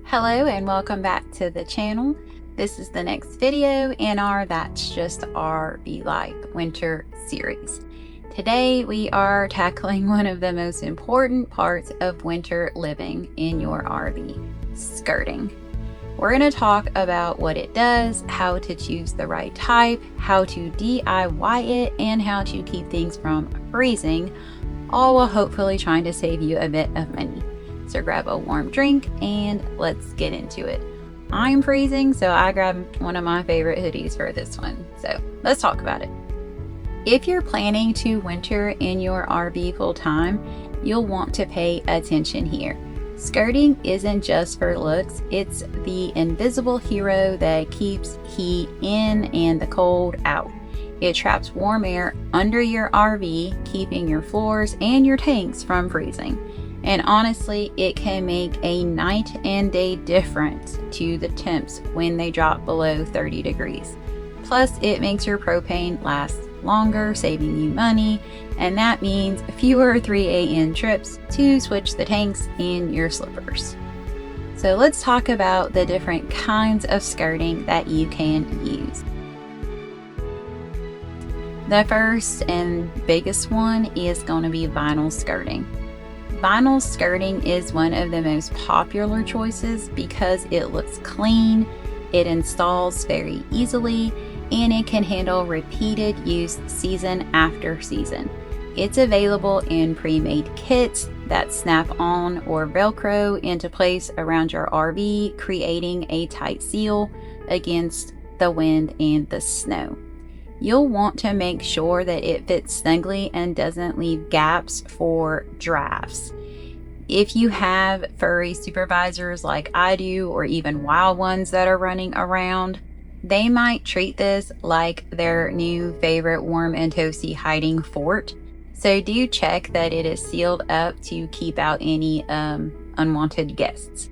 Hello and welcome back to the channel. This is the next video in our That's Just RV Life winter series. Today we are tackling one of the most important parts of winter living in your RV, skirting. We're going to talk about what it does, how to choose the right type, how to DIY it, and how to keep things from freezing, all while hopefully trying to save you a bit of money. So grab a warm drink and let's get into it. I'm freezing, so I grabbed one of my favorite hoodies for this one. So let's talk about it. If you're planning to winter in your RV full time, you'll want to pay attention here. Skirting isn't just for looks, it's the invisible hero that keeps heat in and the cold out. It traps warm air under your RV, keeping your floors and your tanks from freezing. And honestly, it can make a night and day difference to the temps when they drop below 30 degrees. Plus, it makes your propane last longer, saving you money, and that means fewer 3 a.m. trips to switch the tanks in your slippers. So let's talk about the different kinds of skirting that you can use. The first and biggest one is going to be vinyl skirting. Vinyl skirting is one of the most popular choices because it looks clean, it installs very easily, and it can handle repeated use season after season. It's available in pre-made kits that snap on or Velcro into place around your RV, creating a tight seal against the wind and the snow. You'll want to make sure that it fits snugly and doesn't leave gaps for drafts. If you have furry supervisors like I do, or even wild ones that are running around, they might treat this like their new favorite warm and toasty hiding fort. So do check that it is sealed up to keep out any unwanted guests.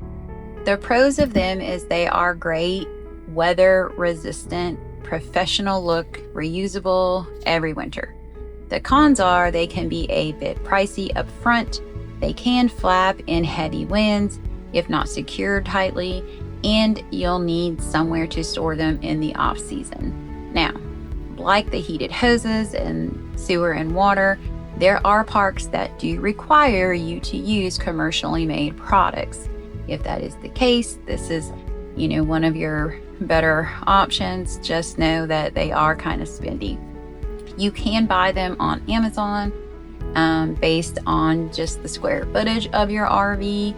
The pros of them is they are great, weather resistant, professional look, reusable every winter. The cons are they can be a bit pricey up front, they can flap in heavy winds if not secured tightly, and you'll need somewhere to store them in the off season. Now, like the heated hoses and sewer and water, there are parks that do require you to use commercially made products. If that is the case, this is, one of your better options. Just know that they are kind of spendy. You can buy them on Amazon based on just the square footage of your RV,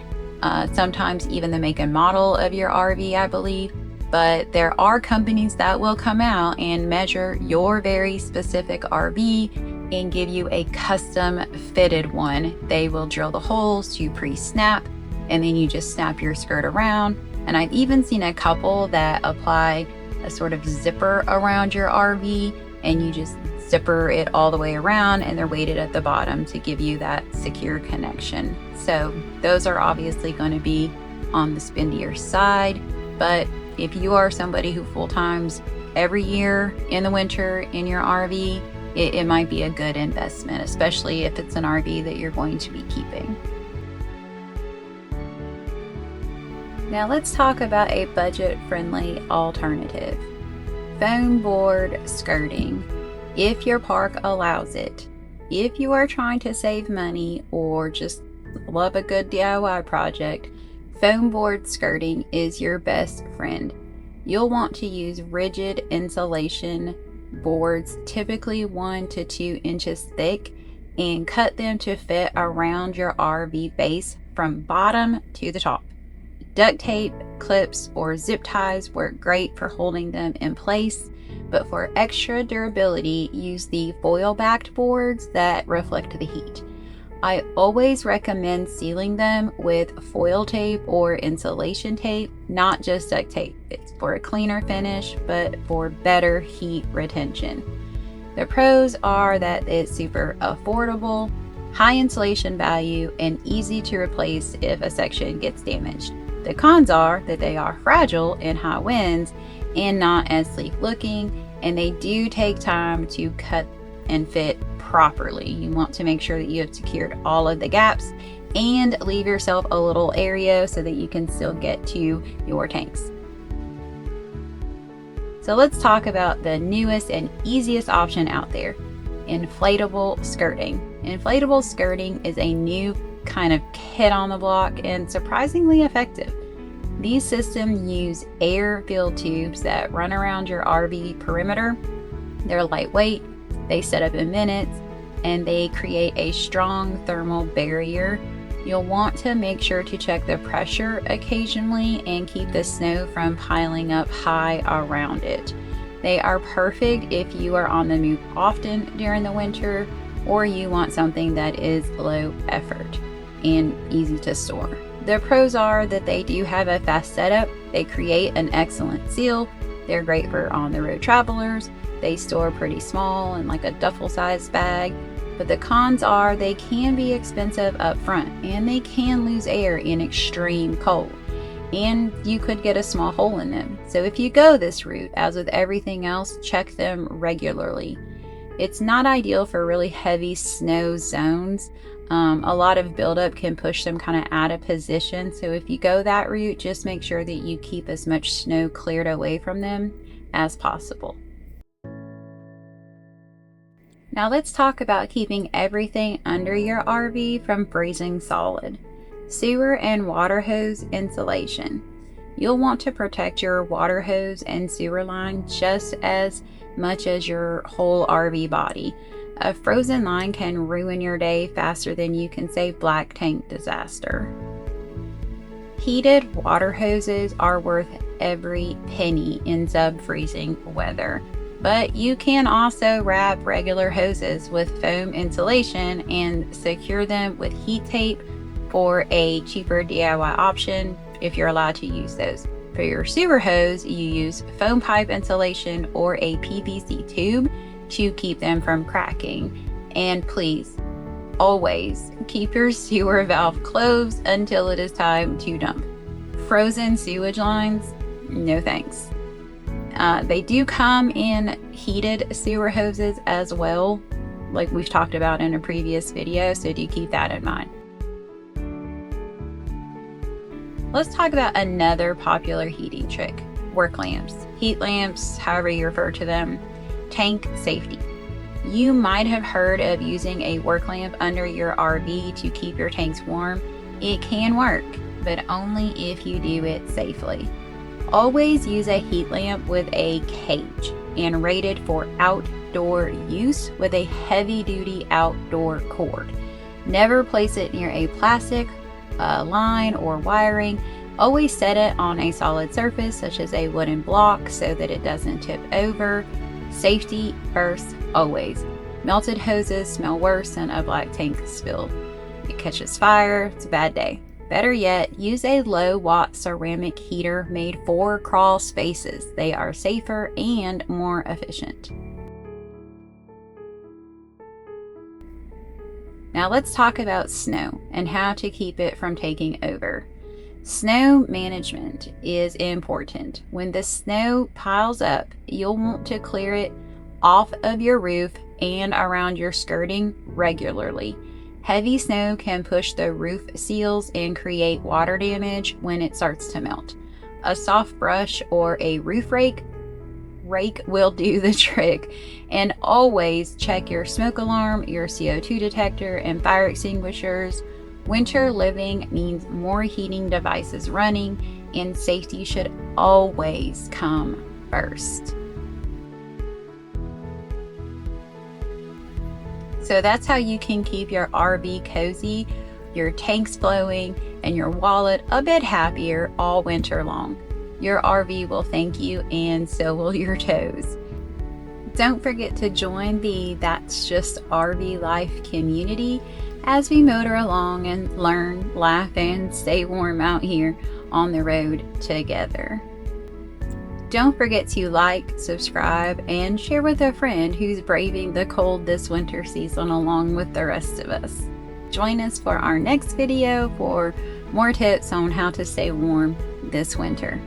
sometimes even the make and model of your RV, I believe. But there are companies that will come out and measure your very specific RV and give you a custom fitted one. They will drill the holes to pre-snap, and then you just snap your skirt around. And I've even seen a couple that apply a sort of zipper around your RV, and you just zipper it all the way around, and they're weighted at the bottom to give you that secure connection. So those are obviously going to be on the spendier side, but if you are somebody who full times every year in the winter in your RV, it might be a good investment, especially if it's an RV that you're going to be keeping. Now let's talk about a budget-friendly alternative. Foam board skirting, if your park allows it. If you are trying to save money or just love a good DIY project, foam board skirting is your best friend. You'll want to use rigid insulation boards, typically 1 to 2 inches thick, and cut them to fit around your RV base from bottom to the top. Duct tape, clips, or zip ties work great for holding them in place, but for extra durability, use the foil-backed boards that reflect the heat. I always recommend sealing them with foil tape or insulation tape, not just duct tape. It's for a cleaner finish, but for better heat retention. The pros are that it's super affordable, high insulation value, and easy to replace if a section gets damaged. The cons are that they are fragile in high winds and not as sleek looking, and they do take time to cut and fit properly. You want to make sure that you have secured all of the gaps and leave yourself a little area so that you can still get to your tanks. So let's talk about the newest and easiest option out there, inflatable skirting. Inflatable skirting is a new kind of kid on the block and surprisingly effective. These systems use air-filled tubes that run around your RV perimeter. They're lightweight, they set up in minutes, and they create a strong thermal barrier. You'll want to make sure to check the pressure occasionally and keep the snow from piling up high around it. They are perfect if you are on the move often during the winter, or you want something that is low effort and easy to store. The pros are that they do have a fast setup, they create an excellent seal, they're great for on-the-road travelers, they store pretty small in like a duffel-sized bag. But the cons are they can be expensive up front and they can lose air in extreme cold, and you could get a small hole in them. So if you go this route, as with everything else, check them regularly. It's not ideal for really heavy snow zones. A lot of buildup can push them kind of out of position. So if you go that route, just make sure that you keep as much snow cleared away from them as possible. Now let's talk about keeping everything under your RV from freezing solid. Sewer and water hose insulation. You'll want to protect your water hose and sewer line just as much as your whole RV body. A frozen line can ruin your day faster than you can say black tank disaster. Heated water hoses are worth every penny in sub-freezing weather. But you can also wrap regular hoses with foam insulation and secure them with heat tape for a cheaper DIY option if you're allowed to use those. For your sewer hose, you use foam pipe insulation or a PVC tube to keep them from cracking. And please, always keep your sewer valve closed until it is time to dump. Frozen sewage lines, no thanks. They do come in heated sewer hoses as well, like we've talked about in a previous video, so do keep that in mind. Let's talk about another popular heating trick, work lamps, heat lamps, however you refer to them. Tank safety. You might have heard of using a work lamp under your RV to keep your tanks warm. It can work, but only if you do it safely. Always use a heat lamp with a cage and rated for outdoor use with a heavy-duty outdoor cord. Never place it near a plastic line or wiring. Always set it on a solid surface such as a wooden block so that it doesn't tip over. Safety first, always. Melted hoses smell worse than a black tank spilled. It catches fire, it's a bad day. Better yet, use a low-watt ceramic heater made for crawl spaces. They are safer and more efficient. Now let's talk about snow and how to keep it from taking over. Snow management is important. When the snow piles up, you'll want to clear it off of your roof and around your skirting regularly. Heavy snow can push the roof seals and create water damage when it starts to melt. A soft brush or a roof rake will do the trick. And always check your smoke alarm, your CO2 detector, and fire extinguishers. Winter living means more heating devices running, and safety should always come first. So that's how you can keep your RV cozy, your tanks flowing, and your wallet a bit happier all winter long. Your RV will thank you, and so will your toes. Don't forget to join the That's Just RV Life community as we motor along and learn, laugh, and stay warm out here on the road together. Don't forget to like, subscribe, and share with a friend who's braving the cold this winter season along with the rest of us. Join us for our next video for more tips on how to stay warm this winter.